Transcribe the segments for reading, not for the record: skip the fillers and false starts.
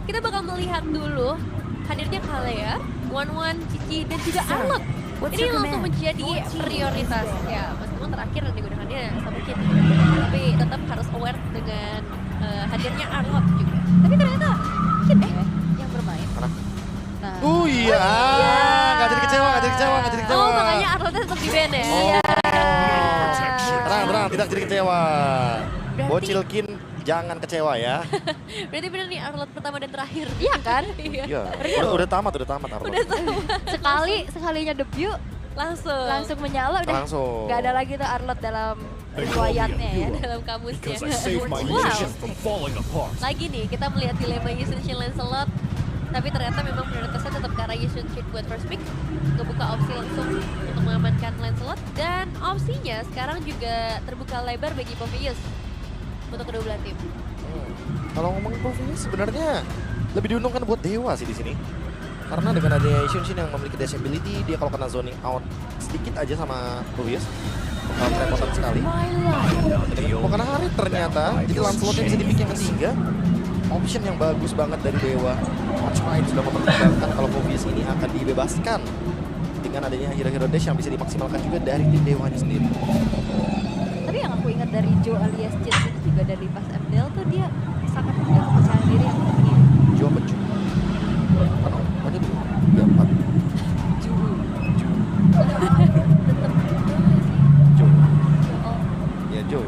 kita bakal melihat dulu hadirnya Kalea, One, Cici, dan juga Arlot. Ini langsung menjadi prioritas. Ya, meskipun terakhir digunakannya sama Kit. Tapi tetap harus aware dengan hadirnya Arlot juga. Tapi ternyata Kit yang bermain. Nah. Iya, nggak jadi kecewa. Oh, makanya Arlotnya tetap di band ya? Iya. Tenang, tidak jadi kecewa. Bocilkin jangan kecewa ya. Berarti bener nih Arlot pertama dan terakhir. Iya kan? Iya, udah tamat Arlo. Sekalinya debut langsung menyala udah. Langsung. Gak ada lagi tuh Arlot dalam riwayatnya ya. Dalam kamusnya. Because I saved my Wow. nation from falling apart. Lagi nih kita melihat dilema Yusunshin Lancelot. Tapi ternyata memang prioritasnya tetap ke arah Yusunshin buat first pick. Ngebuka opsi langsung untuk mengamankan Lancelot. Dan opsinya sekarang juga terbuka lebar bagi Povius untuk kedua belah tim. Kalau ngomongin Povius sebenarnya lebih diuntungkan buat Dewa sih di sini. Karena dengan adanya Yusunshin yang memiliki dash ability, dia kalau kena zoning out sedikit aja sama Povius, bakal kerepotan sekali. Mau kena hari ternyata, jadi Lancelotnya bisa di pick yang ketiga. Option yang bagus banget dari Dewa. Matchmade sudah mempertimbangkan kalau Povius ini akan dibebaskan dengan adanya hero-hero dash yang bisa dimaksimalkan juga dari tim Dewanya sendiri. Tapi yang aku ingat dari Joe alias Jin itu juga dari pas MDL tuh dia sangat punya kepercayaan diri yang tinggi. Joe apa Joe? Kan namanya dulu. Ya, Pak. Joe. Ya Joe.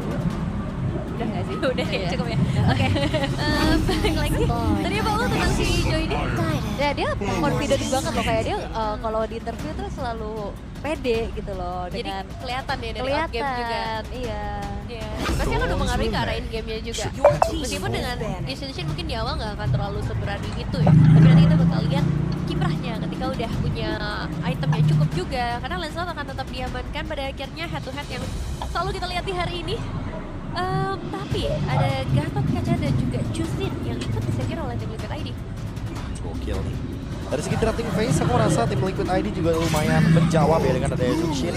Udah nggak sih? Udah ya, Iya. cukup ya. Oke. Balik lagi. Tadi apa lo tentang si Joy ini? Ya dia confident banget loh, kayak dia kalau di interview tuh selalu pede gitu loh Jadi dengan kelihatan ya dari out game juga. kelihatan. Iya. Iya. Pasti akan mempengaruhi ke arah in game-nya juga. Meskipun dengan Yusunshin mungkin di awal nggak akan terlalu seberani itu ya. Tapi nanti kita bakal lihat kiprahnya ketika udah punya item yang cukup juga. Karena Lancelot akan tetap diamankan pada akhirnya head to head yang selalu kita lihat di hari ini. Tapi ada Gatot Kaca dan juga Justin yang ikut disegir oleh tim Liquid ID. Gokil nih. Dari segi drafting phase, aku rasa tim Liquid ID juga lumayan menjawab ya dengan adanya Yusunshin.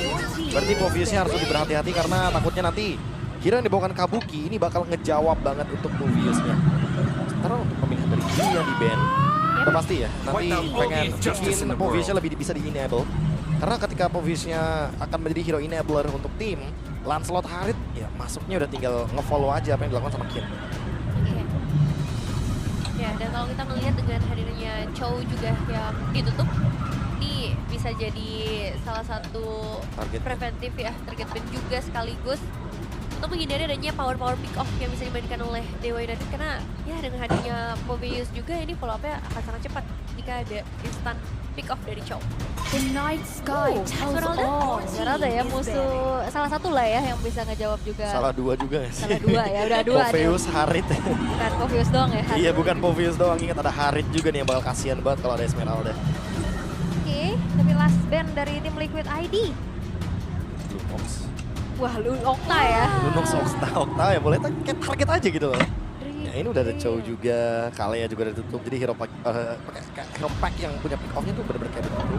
Berarti Poviusnya harus lebih berhati-hati karena takutnya nanti hero yang dibawakan Kabuki ini bakal ngejawab banget untuk Poviusnya. Sementara untuk pemilihan dari G yang di band, udah pasti ya nanti pengen bikin Poviusnya lebih bisa di-enable. Karena ketika Poviusnya akan menjadi hero enabler untuk tim, Lancelot Harit ya masuknya udah tinggal nge-follow aja apa yang dilakukan sama Kin. Iya. Ya, dan kalau kita melihat dengan hadirnya Chow juga yang ditutup, ini bisa jadi salah satu Target. preventif ya, target ban juga sekaligus untuk menghindari adanya power pick off yang bisa dimainkan oleh Dewa United. Karena ya dengan hadirnya Povius juga ini follow up-nya akan sangat cepat jika ada instant pick off dari Chow. The night sky tells Esmeralda? all. Esmeralda ya musuh salah satu lah ya yang bisa ngejawab juga. Salah dua juga ya sih. Salah dua ya, udah dua. Povius, Harit. Bukan Povius doang ya. Iya bukan Povius doang, ingat ada Harit juga nih yang bakal kasihan banget kalau ada Esmeralda. Oke, tapi last band dari tim Liquid ID. Lunox. Wah, lu Okta ya. Lunox Okta ya boleh kayak target aja gitu loh. Ya ini udah ada Chow juga, Kalea juga udah tutup. Jadi hero pack, hero pack yang punya pick off-nya tuh bener-bener kayak begitu.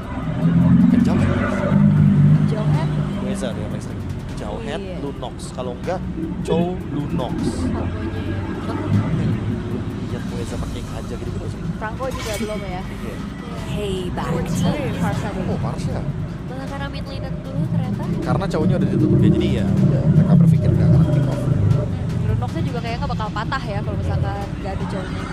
Kencang ya. Jonghead. Weza tuh yang ekstrim. Jauhead, Iya. Lunox. Kalau enggak, Chow, Lunox. Kombonya ya. Lihat Weza pakai aja gitu sih. Franco juga belum ya. Iya. Payback. Farsa dulu. Oh, Marsha. Malah karena mid laner dulu ternyata. Karena Chow-nya udah ditutup ya, jadi ya udah mereka berpikir nggak akan pick off. Lunoxnya juga kayaknya nggak bakal patah ya kalau misalkan nggak ada Jongnya.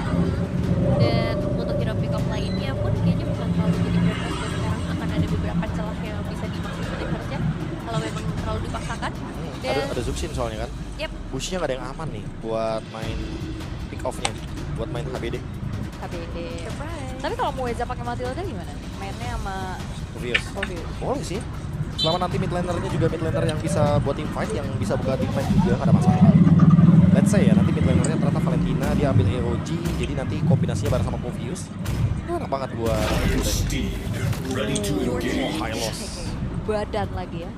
Dan untuk hero pick off lainnya pun kayaknya bukan terlalu jadi prioritas dan sekarang akan ada beberapa celah yang bisa dimaksimalkan harusnya kalau memang terlalu dipaksakan. Ada Zuxin soalnya kan. Yep. Bushnya nggak ada yang aman nih buat main pick off-nya, buat main HBD. HBD. Surprise. Tapi kalau mau Weza pakai Matilda gimana? Mainnya sama Povius. Povius. Boleh sih. Selama nanti mid laner-nya juga mid laner yang bisa buat team fight, yang bisa buka team fight juga nggak ada masalah. Let's say ya nanti mid laner-nya ternyata Valentina, dia ambil AOG, jadi nanti kombinasinya bareng sama Povius. Enak banget buat Ready to engage. high loss. Badan lagi ya.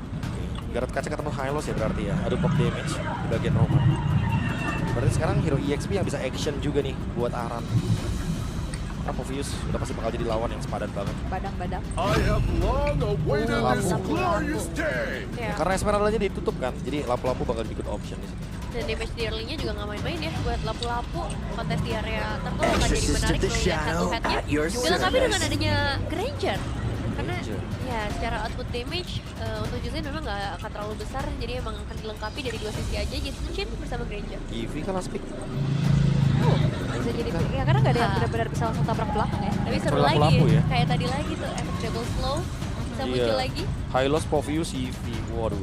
Gatot Kaca ketemu high loss ya berarti ya, ada top damage di bagian Roman. Berarti sekarang hero EXP yang bisa action juga nih buat Aran. Karena Povius udah pasti bakal jadi lawan yang sepadan banget. Badang-badang. I have long awaited this Lapu. glorious day. Ya. Karena Esmeralda-nya ditutup kan, jadi lapu-lapu bakal ikut option di sini. Dan damage di early-nya juga nggak main-main ya, buat lapu-lapu kontes di area turtle akan jadi menarik melihat satu headnya. Dilengkapi dengan adanya Granger. Karena ya secara output damage untuk Juzin memang nggak akan terlalu besar, jadi emang akan dilengkapi dari dua sisi aja, Jason Shin bersama Granger. Eevee kan last pick. Bisa jadi ya karena nggak ada yang benar-benar bisa langsung tabrak belakang ya. Tapi seru lagi, Lapu-lapu ya. kayak tadi lagi tuh, efek double slow bisa muncul lagi. Hylos, Povius, Eevee. Waduh.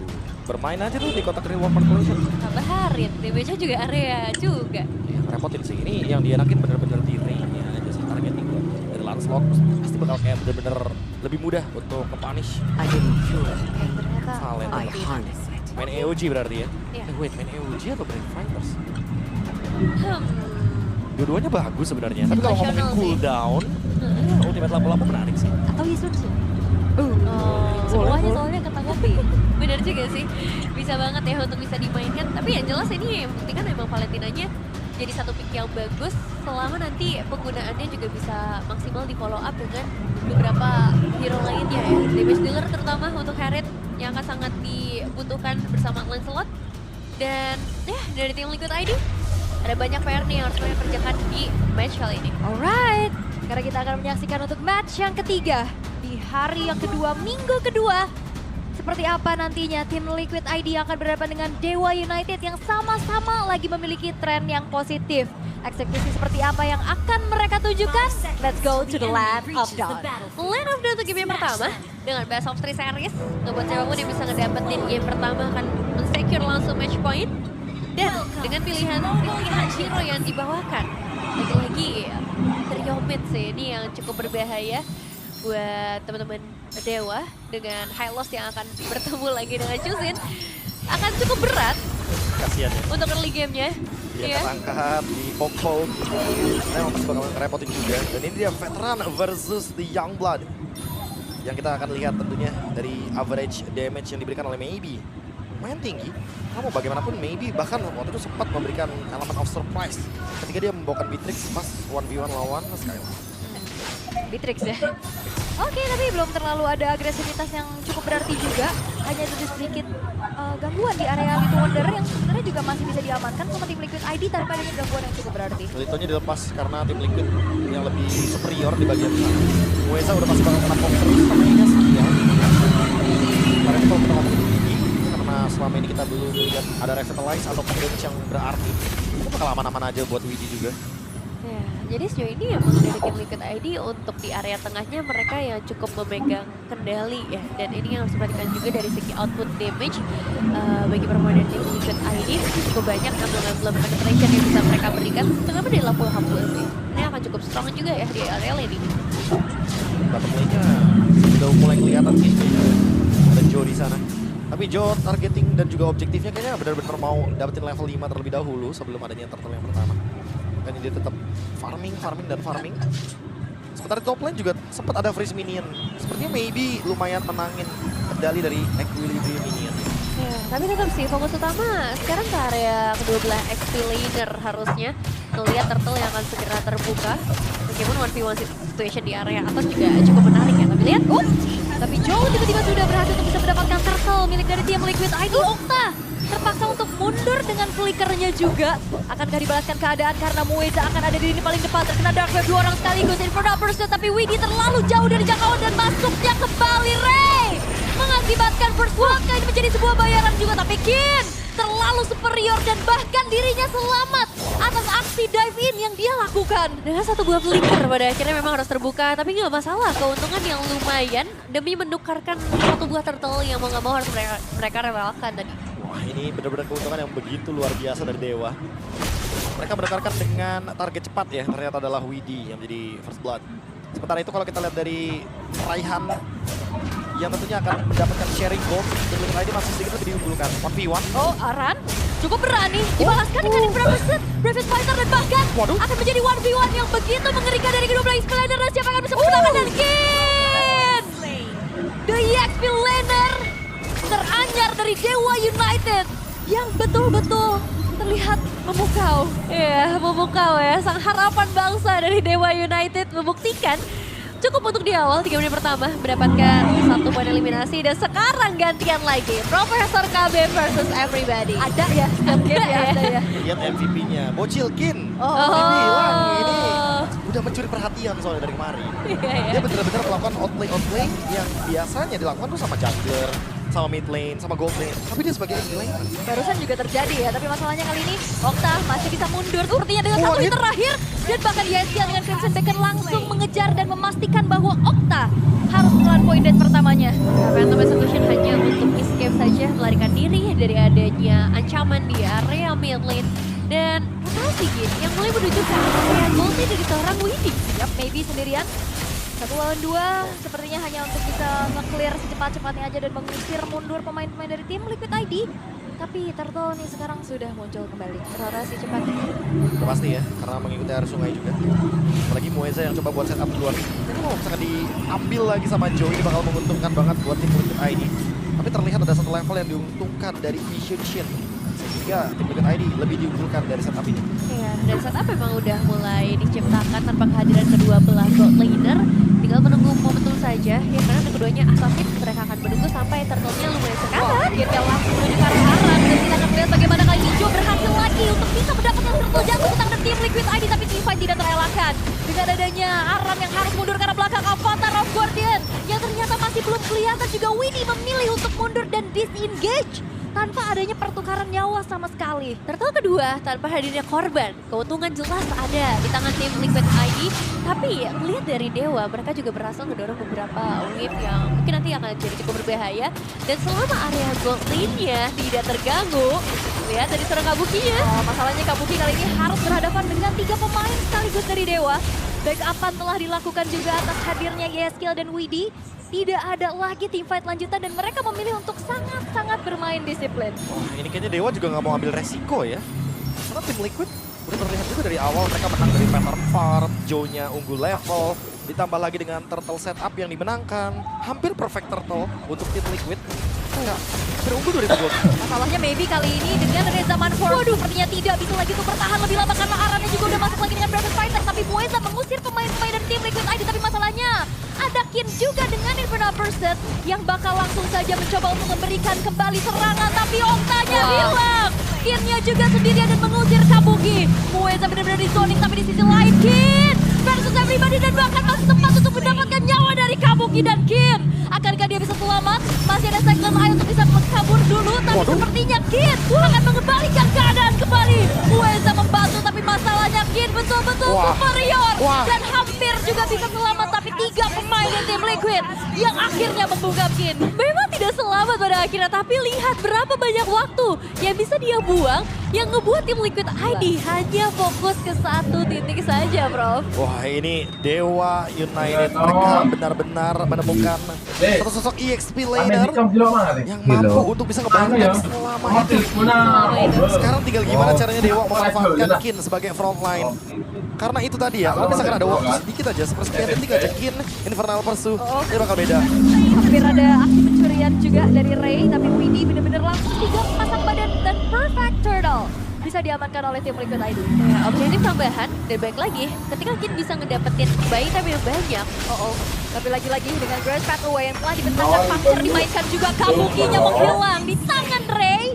Bermain aja tuh di kotak reward manipulation. Tambah Harit, damage-nya juga area juga. Ya, repotin sih. Ini yang dienakin bener-bener di range-nya aja sih targeting gue. Dari Lancelot pasti bakal kayak bener-bener lebih mudah untuk nge-punish. I didn't feel it. Ternyata Valen. I harness it. Main EOG berarti ya? Iya. Wait, main EOG atau Brave Fighters? hmm, Dua-duanya bagus sebenarnya. Tapi kalau ngomongin Situational sih. cooldown, ya, ultimate lapu-lapu menarik sih. Atau Yisun sih. oh, Semuanya soalnya ketanggapi. bener juga sih, bisa banget ya untuk bisa dimainkan. Tapi yang jelas ini yang penting kan emang Valentinanya jadi satu pick yang bagus selama nanti penggunaannya juga bisa maksimal di follow up dengan beberapa hero lainnya ya. Damage dealer terutama untuk Harit yang akan sangat dibutuhkan bersama Lancelot. Dan ya dari tim Liquid ID ada banyak PR nih yang harus mereka kerjakan di match kali ini. Alright, sekarang kita akan menyaksikan untuk match yang ketiga di hari yang kedua, minggu kedua. Seperti apa nantinya tim Liquid ID yang akan berhadapan dengan Dewa United yang sama-sama lagi memiliki tren yang positif. Eksekusi seperti apa yang akan mereka tunjukkan? Let's go to the Land of Dawn. Land of Dawn untuk game yang pertama dengan best of 3 series ngebuat siapapun yang bisa ngedapetin game pertama akan men-secure langsung match point. Dan dengan pilihan hero yang dibawakan, lagi-lagi trio mid sih ini yang cukup berbahaya buat teman-teman Dewa dengan Hylos yang akan bertemu lagi dengan Juzin akan cukup berat Kasian ya. untuk early gamenya. Dia Iya. ketangkap di poke. Memang pasti bakal ngerepotin juga. Dan ini dia veteran versus the Youngblood. Yang kita akan lihat tentunya dari average damage yang diberikan oleh Maybe. Lumayan tinggi. Kamu bagaimanapun Maybe bahkan waktu itu sempat memberikan elemen of surprise ketika dia membawakan Beatrix pas 1v1 lawan Skylar. Beatrix ya. Oke, tapi belum terlalu ada agresivitas yang cukup berarti juga. Hanya ada sedikit gangguan di area Little Wanderer yang sebenarnya juga masih bisa diamankan sama tim Liquid ID tanpa adanya gangguan yang cukup berarti. Litonya dilepas karena tim Liquid yang lebih superior di bagian sana. Ueza udah pasti bakal kena pop terus sama Ines. Ya. Karena kalau kita ngomongin ini, karena selama ini kita belum lihat ada revitalize atau damage yang berarti. Itu bakal aman-aman aja buat Widi juga. Ya, jadi sejauh ini emang dari tim Liquid ID untuk di area tengahnya mereka yang cukup memegang kendali ya. Dan ini yang harus diperhatikan juga dari segi output damage bagi permainan tim Liquid ID cukup banyak emblem penetration yang bisa mereka berikan. Terutama di lapu-lapu sih. Ini akan cukup strong juga ya di area lane ini. Bottom lane-nya udah mulai kelihatan sih. Ada Joe di sana. Tapi Joe targeting dan juga objektifnya kayaknya benar-benar mau dapetin level 5 terlebih dahulu sebelum adanya turtle yang pertama. Dan dia tetap farming. Sementara top lane juga sempat ada freeze minion. Sepertinya Maybe lumayan menangin kendali dari equilibrium minion. Ya, tapi tetap sih fokus utama sekarang ke area kedua belah XP laner harusnya ngelihat turtle yang akan segera terbuka. Meskipun 1v1 situation di area atas juga cukup menarik ya. Tapi lihat, Tapi Joe tiba-tiba sudah berhasil untuk bisa mendapatkan turtle milik dari tim Liquid ID. Okta terpaksa untuk mundur dengan flickernya juga. Akankah dibalaskan keadaan karena Mueza akan ada di lini paling depan. Terkena Dark Wave 2 orang sekaligus. Infernal Pursuit, tapi Widi terlalu jauh dari jangkauan dan masuknya kembali Ray. Mengakibatkan First Blood ini menjadi sebuah bayaran juga. Tapi Kin terlalu superior dan bahkan dirinya selamat atas aksi dive in yang dia lakukan. dengan satu buah flicker pada akhirnya memang harus terbuka. Tapi nggak masalah, keuntungan yang lumayan demi menukarkan satu buah turtle yang mau nggak mau harus mereka relakan tadi. Wah, ini benar-benar keuntungan yang begitu luar biasa dari Dewa. Mereka menekarkan dengan target cepat ya, ternyata adalah Widi yang menjadi first blood. Sementara itu kalau kita lihat dari Raihan yang tentunya akan mendapatkan sharing gold, tim Liquid ID masih sedikit lebih diunggulkan. 1v1. Oh, Aran cukup berani dibalaskan dengan Inframerced, Brevet Fighter dan bahkan akan menjadi 1v1 yang begitu mengerikan dari kedua belah XP laner. Dan siapa yang akan bisa menangkan dan Kin! The EXP laner teranyar dari Dewa United yang betul-betul terlihat memukau. Ya, memukau ya, sang harapan bangsa dari Dewa United membuktikan Cukup untuk di awal 3 menit pertama mendapatkan 1 poin eliminasi dan sekarang gantian lagi Profesor KB versus everybody. Ada ya, setiap game ya, ada ya. Lihat MVP-nya, Bocil Kin. Oh. Dibilang ini udah mencuri perhatian soalnya dari kemarin. Dia benar-benar melakukan outplay yang biasanya dilakukan tuh sama jungler, sama mid lane, sama gold lane. Tapi dia sebagai early lane. Barusan juga terjadi ya, tapi masalahnya kali ini Okta masih bisa mundur sepertinya dengan satu hit terakhir. Dan bahkan YSL dengan Crimson Beacon langsung mengejar dan memastikan bahwa Okta harus menelan poin dead pertamanya. Phantom Execution hanya untuk escape saja, melarikan diri dari adanya ancaman di area mid lane. Dan tahu sih Gin, yang mulai menuju ke area goldnya dari seorang Windy. Yap, maybe sendirian. 1 lawan 2 sepertinya hanya untuk bisa nge-clear secepat-cepatnya aja dan mengusir mundur pemain-pemain dari tim Liquid ID. Tapi Turtle nih sekarang sudah muncul kembali. Rotasi cepat. Udah pasti ya, karena mengikuti arus sungai juga. Apalagi Moeza yang coba buat setup duluan. Ini kalau misalkan diambil lagi sama Joe, ini bakal menguntungkan banget buat tim Liquid ID. Tapi terlihat ada satu level yang diuntungkan dari Mission Shin. Sehingga tim Liquid ID lebih diunggulkan dari setup ini. Iya, dan setup memang udah mulai diciptakan tanpa kehadiran kedua belah gold laner. Tinggal menunggu momentum saja, ya karena keduanya Assassin mereka akan menunggu sampai turtle-nya lumayan sekarang. Dia langsung menuju ke arah Aram dan kita akan melihat bagaimana kali ini Joe berhasil lagi untuk bisa mendapatkan turtle jatuh ke tangan tim Liquid ID, tapi teamfight tidak terelakkan. Dengan adanya Aram yang harus mundur karena belakang Avatar of Guardian yang ternyata masih belum kelihatan, juga Winnie memilih untuk mundur dan disengage tanpa adanya pertukaran nyawa sama sekali. Turtle kedua tanpa hadirnya korban, keuntungan jelas ada di tangan tim Liquid ID. Tapi melihat dari Dewa, mereka juga berhasil mendorong beberapa wave yang mungkin nanti akan jadi cukup berbahaya. Dan selama area gold lane-nya tidak terganggu, lihat dari seorang Kabukinya. Masalahnya Kabuki kali ini harus berhadapan dengan 3 pemain sekaligus dari Dewa. Backup-an telah dilakukan juga atas hadirnya YSKill dan Widdy. Tidak ada lagi teamfight lanjutan dan mereka memilih untuk sangat-sangat bermain disiplin. Wah, ini kayaknya Dewa juga nggak mau ambil resiko ya. Karena tim Liquid udah terlihat juga dari awal mereka menang dari Panther Farm, Joe-nya unggul level, ditambah lagi dengan turtle setup yang dimenangkan. Hampir perfect turtle untuk tim Liquid. Enggak, berunggul 2020. Masalahnya maybe kali ini dengan Reza Manfor sepertinya tidak bisa lagi untuk bertahan lebih lama karena Arannya juga udah masuk lagi dengan Private Fighter. Tapi Moeza mengusir pemain-pemain dari tim Liquid ID, tapi masalahnya ada Kin juga dengan Infernal Pursuit yang bakal langsung saja mencoba untuk memberikan kembali serangan, tapi Oktanya hilang. Kinnya juga sendirian dan mengusir Kabuki. Moeza benar-benar di zoning, tapi di sisi lain Kin versus everybody dan bahkan masih sempat untuk mendapatkan nyawa dari Kabuki dan Kin. Akankah dia bisa selamat? Masih ada segmen Eye untuk bisa kabur dulu, tapi sepertinya Kin akan mengembalikan keadaan kembali. Moeza membantu, tapi masalahnya Kin betul-betul superior dan hampir juga bisa selamat, tapi 3 pemain dari tim Liquid yang akhirnya membungkam Kin. Memang tidak selamat pada akhirnya, tapi lihat berapa banyak waktu yang bisa dia buang yang ngebuat tim Liquid ID hanya fokus ke satu titik saja, Prof. Wah, ini Dewa United mereka benar-benar menemukan satu sosok EXP laner yang mampu untuk bisa ngebantu selama itu. Sekarang tinggal gimana caranya Dewa memanfaatkan Kin sebagai frontline. Karena itu tadi ya, kalau misalkan ada waktu sedikit aja, sepersekian detik aja Kin, Infernal Pursuit, ini bakal beda. Hampir ada aksi pencurian juga dari Ray, tapi Widdy benar-benar langsung 3 pasang badan dan perfect turtle bisa diamankan oleh tim Liquid ID. Ya, objektif tambahan, dan baik lagi, ketika Kin bisa ngedapetin bayi tapi yang banyak. Tapi lagi-lagi dengan Grace Pathway yang telah dibentangkan, Pastor dimainkan juga, Kabukinya menghilang di tangan Ray.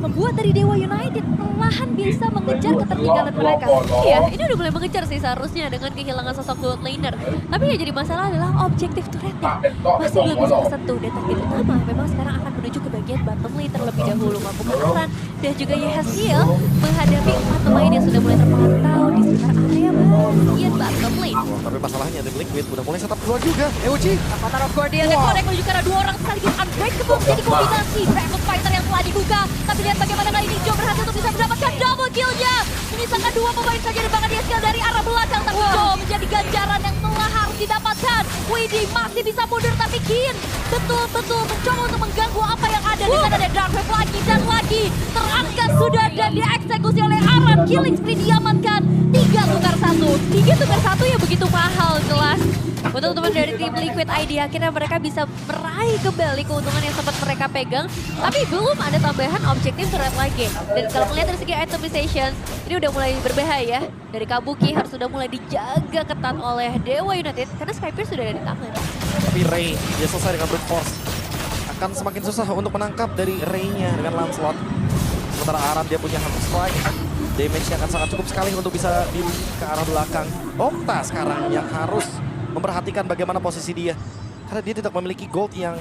Membuat dari Dewa United perlahan bisa mengejar ketertinggalan mereka. Iya, ini udah mulai mengejar sih seharusnya dengan kehilangan sosok gold laner. Tapi yang jadi masalah adalah objektif turretnya masih belum bisa tersentuh, dan target utama memang sekarang akan menuju ke bagian bottom lane terlebih dahulu. Mampu Aran dan juga YSKill menghadapi 4 pemain yang sudah mulai terpantau di sekitar area bagian bottom lane. Tapi masalahnya tim Liquid udah mulai setup keluar juga. EOG. Avatar of Guardian dan connect menuju ke arah 2 orang sekaligus unbreakable jadi kombinasi Dragon Fighter yang telah dibuka. Tapi lihat bagaimana kali ini Joe berhasil untuk bisa mendapatkan double kill-nya. Menyisakan 2 pemain saja di bahkan YSKill dari arah belakang. Tapi Joe menjadi ganjaran yang telah harus didapatkan. Widdy masih bisa mundur, tapi Kin betul-betul mencoba untuk mengganggu apa yang ada. Dengan ada Dark Wave lagi dan lagi terangkat sudah dan dieksekusi oleh Aran. Killing spree diamankan. 3 tukar 1. 3 tukar 1 ya begitu mahal jelas. Untuk Untuk teman dari tim Liquid ID akhirnya mereka bisa meraih kembali keuntungan yang sempat mereka pegang. Tapi belum ada tambahan objektif turret lagi. Dan kalau melihat dari segi itemization, ini udah mulai berbahaya. Dari Kabuki harus sudah mulai dijaga ketat oleh Dewa United karena Skypier sudah ada di tangan. Tapi Ray dia selesai dengan brute force. Akan semakin susah untuk menangkap dari Ray-nya dengan Lancelot. Sementara Aram dia punya hammer strike. Damage-nya akan sangat cukup sekali untuk bisa di ke arah belakang. Okta sekarang yang harus memperhatikan bagaimana posisi dia. Karena dia tidak memiliki gold yang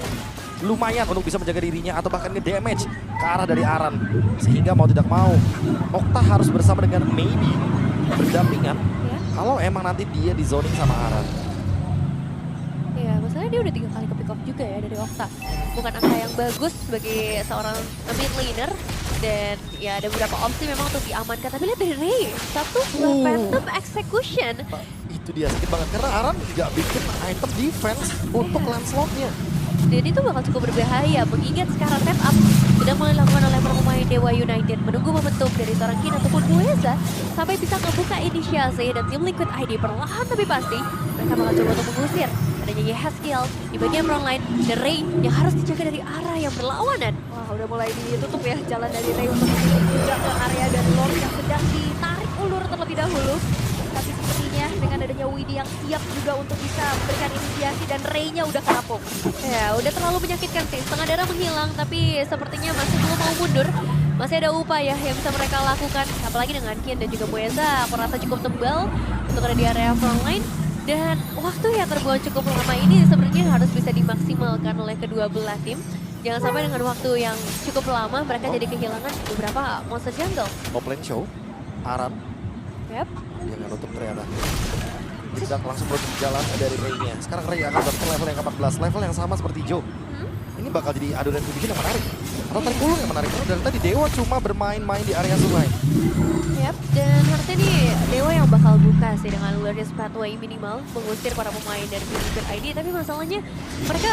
lumayan untuk bisa menjaga dirinya atau bahkan nge-damage ke arah dari Aran. Sehingga mau tidak mau, Okta harus bersama dengan Maybe berdampingan. Ya. Kalau emang nanti dia di zoning sama Aran. Ya, masalahnya dia udah 3 kali ke pick off juga ya dari Okta. Bukan angka yang bagus sebagai seorang mid laner. Dan ya ada beberapa opsi memang untuk diamankan. Tapi lihat dari Ray, satu Phantom Execution. Itu dia sakit banget karena Aran nggak bikin item defense untuk Lancelot-nya. Dan itu bakal cukup berbahaya mengingat sekarang tap up sudah mulai dilakukan oleh para pemain Dewa United menunggu momentum dari seorang Kin ataupun Mueza sampai bisa ngebuka inisiasi dan tim Liquid ID perlahan tapi pasti mereka bakal coba untuk mengusir adanya Yehaskiel di bagian frontline dan Ray yang harus dijaga dari arah yang berlawanan. Wah, udah mulai ditutup ya jalan dari Ray untuk menuju ke area dan Lord yang sedang ditarik ulur terlebih dahulu. Tapi sepertinya dengan adanya Widhi yang siap juga untuk bisa memberikan inisiasi dan Ray-nya udah kerapung. Ya, udah terlalu menyakitkan sih. Setengah darah menghilang, tapi sepertinya masih belum mau mundur. Masih ada upaya yang bisa mereka lakukan. Apalagi dengan Kian dan juga Mueza, aku rasa cukup tebal untuk ada di area frontline. Dan waktu yang terbuang cukup lama ini sebenarnya harus bisa dimaksimalkan oleh kedua belah tim. Jangan sampai dengan waktu yang cukup lama mereka jadi kehilangan beberapa monster jungle. Top lane show, Aran Yep. dia nggak nutup ternyata. Tidak langsung menutup jalan dari Ray-nya. Sekarang Ray akan ke level yang ke-14, level yang sama seperti Joe. Ini bakal jadi adu dan dibikin yang menarik. Atau tarik ulur yang menarik. Karena dari tadi Dewa cuma bermain-main di area sungai. Yap, dan harusnya nih Dewa yang bakal buka sih dengan Luarius Pathway minimal mengusir para pemain dari Liquid ID, tapi masalahnya mereka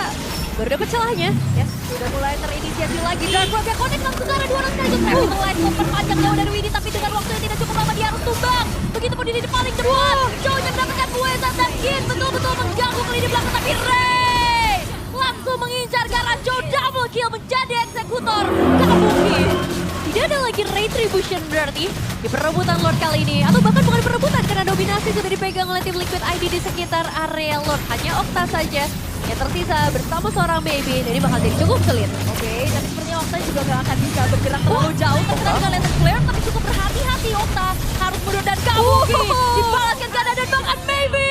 baru dapat celahnya. Ya, udah mulai terinisiasi lagi dan Roger connect langsung ke arah 2 orang sekaligus. Mulai memperpanjang jauh dari Widhi tapi dengan waktu yang tidak cukup lama dia harus tumbang. Begitupun di paling depan. Joe-nya mendapatkan Mueza dan Kin betul-betul mengganggu ke lini belakang tapi Ray langsung mengincar ke arah Joe, double kill menjadi eksekutor Kabuki. Tidak ada lagi retribution berarti di perebutan Lord kali ini. Atau bahkan bukan perebutan karena dominasi sudah dipegang oleh tim Liquid ID di sekitar area Lord. Hanya Okta saja yang tersisa bersama seorang Baby. Jadi bakal jadi cukup sulit. Oke, tapi sepertinya Okta juga gak akan bisa bergerak terlalu jauh. Tapi kita lihat Flare tapi cukup berhati-hati Okta. Harus mundur dan Kabuki dibalaskan keadaan dan bahkan maybe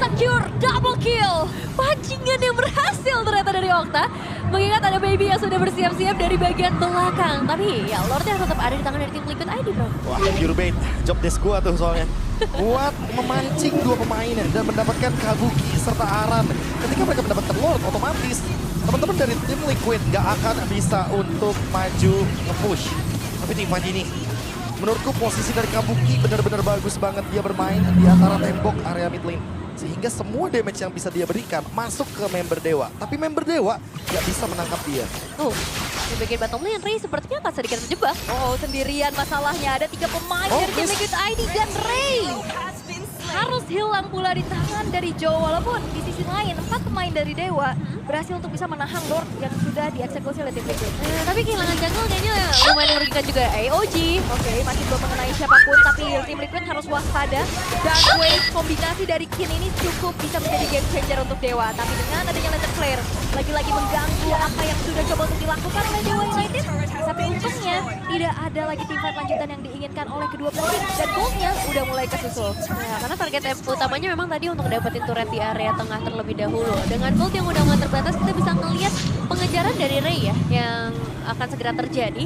secure double kill. Pancingan yang berhasil ternyata dari Okta. Mengingat ada Baby yang sudah bersiap-siap dari bagian belakang. Tapi ya Lordnya tetap ada di tangan dari tim Liquid ID bro. Wah, pure bait. Job desk gua tuh soalnya. Buat memancing dua pemain dan mendapatkan Kabuki serta Aran. Ketika mereka mendapatkan Lord, otomatis teman-teman dari tim Liquid gak akan bisa untuk maju nge-push. Tapi tim Fanji ini, menurutku posisi dari Kabuki benar-benar bagus banget. Dia bermain di antara tembok area mid lane. Sehingga semua damage yang bisa dia berikan masuk ke member Dewa. Tapi member Dewa gak bisa menangkap dia. Oh, di bagian bottom lane Ray sepertinya akan sedikit terjebak. Oh, sendirian masalahnya. Ada 3 pemain dari tim Liquid ID dan Ray harus hilang pula di tangan dari Joe. Walaupun di sisi lain 4 pemain dari Dewa berhasil untuk bisa menahan Lord yang sudah dieksekusi oleh tim Liquid. Tapi kehilangan jungle kayaknya lumayan merugikan juga AOG. Oke, masih belum mengenai siapapun, tapi tim Liquid harus waspada. Dan wave kombinasi dari Kin ini cukup bisa menjadi game changer untuk Dewa. Tapi dengan adanya Lantern Flare, lagi-lagi mengganggu apa yang sudah coba untuk dilakukan oleh Dewa United. Tapi untungnya tidak ada lagi team fight lanjutan yang diinginkan oleh kedua belah tim. Dan goalnya udah mulai kesusul. Nah, karena target utamanya memang tadi untuk dapetin turret di area tengah terlebih dahulu. Dengan gold yang udah mulai terbatas, kita bisa ngelihat pengejaran dari Ray ya, yang akan segera terjadi.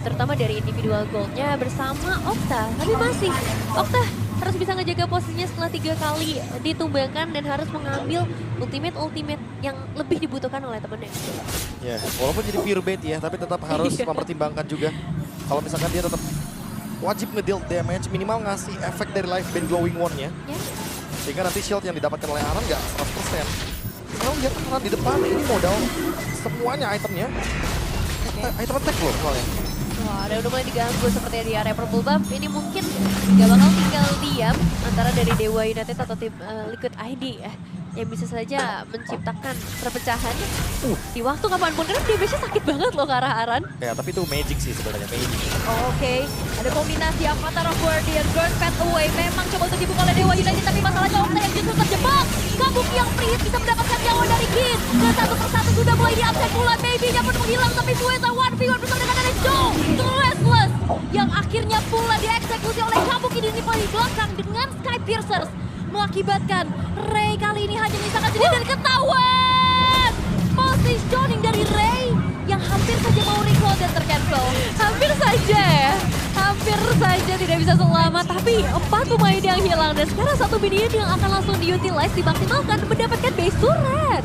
Terutama dari individual goldnya bersama Okta. Tapi masih, Okta harus bisa ngejaga posisinya setelah 3 kali ditumbangkan dan harus mengambil ultimate yang lebih dibutuhkan oleh temennya. Ya, walaupun jadi pure bait ya, tapi tetap harus mempertimbangkan juga. Kalau misalkan dia tetap wajib nge-deal damage, minimal ngasih efek dari life band glowing one-nya. Ya. Sehingga nanti shield yang didapatkan oleh Aran nggak 100%. Sekarang lihat Aran di depan, ini modal semuanya itemnya. Item attack loh soalnya. Wah, ada udah mulai diganggu seperti di area purple buff. Ini mungkin gak bakal tinggal diam antara dari Dewa United atau tim Liquid ID ya. Yang bisa saja menciptakan perpecahan di waktu kapanpun. Karena damage-nya sakit banget loh ke arah Aran. Ya, tapi itu magic sih sebenarnya, magic. Oke, ada kombinasi Avatar of Guardian, Burn Path Away. Memang coba untuk dibuka oleh Dewa United, tapi masalahnya Okta yang justru terjebak. Kabuki yang freeze bisa mendapatkan nyawa dari Kin. Dan satu persatu sudah mulai di-upset pula. Maybe-nya pun menghilang, tapi Mueza 1v1 bersama dengan ada Joe. Restless yang akhirnya pula dieksekusi oleh Kabuki di paling belakang dengan Sky Piercers. Mengakibatkan Ray kali ini hanya menyisakan sendiri dan ketahuan. Positioning dari Ray yang hampir saja mau recall dan tercancel. Hampir saja ya. Hampir saja tidak bisa selamat. Tapi 4 pemain yang hilang. Dan sekarang 1 minion yang akan langsung diutilize, dimaksimalkan mendapatkan base turret.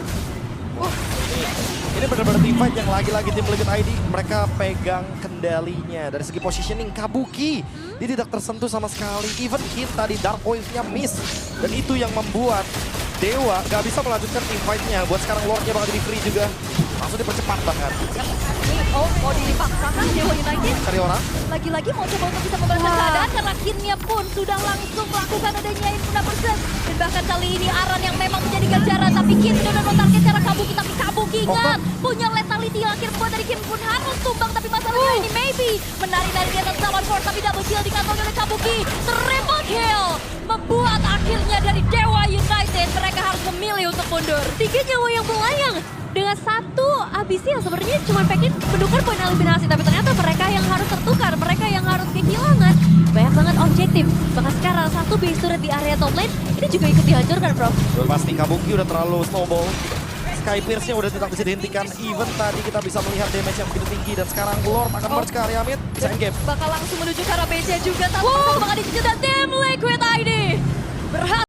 Ini benar-benar team fight yang lagi-lagi tim Liquid ID mereka pegang kendalinya. Dari segi positioning Kabuki dia tidak tersentuh sama sekali. Even Kin tadi Dark Wave-nya miss. Dan itu yang membuat Dewa gak bisa melanjutkan team fight-nya. Buat sekarang Lord-nya bakal di free juga. Langsung dipercepat bahkan. Oh, mau dipaksakan Dewa United. Cari orang. Lagi-lagi mau coba untuk bisa membalaskan keadaan karena Kinnya pun sudah langsung melakukan adanya input persen. Dan bahkan kali ini Aran yang memang menjadi ganjaran, tapi Kin sudah target cara Kabuki, tapi Kabuki ingat punya lethality yang akhir membuat dari Kin pun harus tumbang, tapi masalahnya ini maybe menari-nari di atas Salon Force, tapi double kill dikantongi oleh Kabuki. Triple kill membuat akhirnya dari Dewa United mereka harus memilih untuk mundur. 3 nyawa yang melayang dengan 1 ABC yang sebenarnya cuma pengen menukar poin eliminasi, tapi ternyata mereka yang harus tertukar, mereka yang harus kehilangan banyak banget objektif. Bahkan sekarang 1 base turret di area top lane ini juga ikut dihancurkan, bro. Udah pasti Kabuki udah terlalu snowball. Sky Pierce-nya udah tidak bisa dihentikan. Even tadi kita bisa melihat damage yang begitu tinggi. Dan sekarang Lord akan merge ke area mid. Bisa engage. Bakal langsung menuju ke arah base-nya juga. Satu bakal dicicil dan tim Liquid ID berhasil